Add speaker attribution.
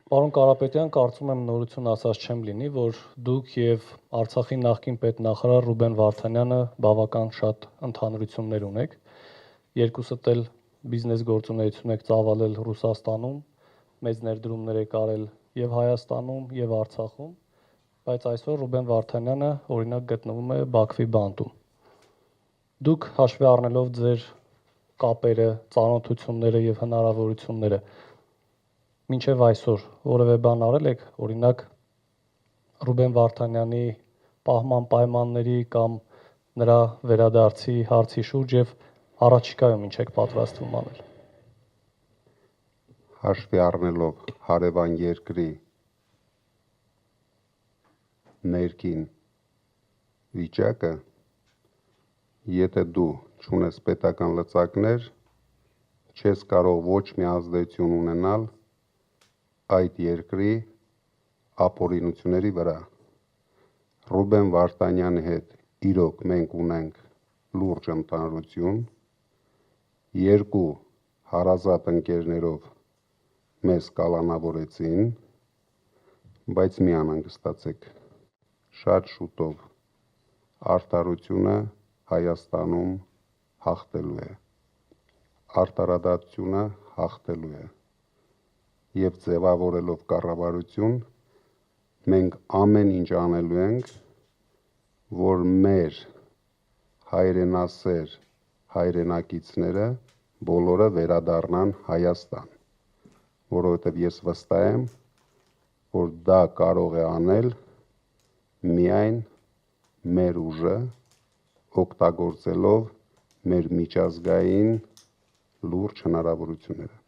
Speaker 1: Պարոն Կարապետյան, կարծում եմ նորություն ասած չեմ լինի, որ դուք եւ Արցախի նախկին պետնախարար Ռուբեն Վարդանյանը բավական շատ ընդհանրություններ ունեք։ Երկուսդ էլ բիզնես գործունեություն եք ծավալել Ռուսաստանում, մեծ ներդրումներ եք արել եւ Հայաստանում եւ Արցախում, բայց այսօր Ռուբեն Վարդանյանը օրինակ գտնվում է Բաքվի բանտում։ Դուք հաշվի առնելով ձեր կապերը, ծանոթությունները եւ հնարավորությունները մինչև այսօր որևէ բան արել եք, օրինակ Ռուբեն Վարդանյանի պահման պայմանների կամ նրա վերադարձի հարցի շուրջ եւ առաջիկայում ինչ եք պատրաստվում անել։
Speaker 2: Հաշվի առնելով հարևան երկրի ներքին վիճակը, եթե դու չունես պետական լծակներ, չես կարող ոչ մի ազդեցություն ունենալ այդ երկրի ապօրինությունների վրա։ Ռուբեն Վարդանյանի հետ իրոք մենք ունենք լուրջ ընդհանրություն, երկու հարազատ ընկերներով մեզ կալանավորեցին, բայց մի անհանգստացեք, շատ շուտով արդարությունը Հայաստանում հաղթելու է, արդարադատությունը հաղթելու է եւ ձևավորելով կառավարություն մենք ամեն ինչ անելու ենք, որ մեր հայրենասեր հայրենակիցները բոլորը վերադառնան Հայաստան, որովհետեւ ես վստահ եմ, որ դա կարող է անել միայն մեր ուժը օգտագործելով մեր միջազգային լուրջ հնարավորությունները։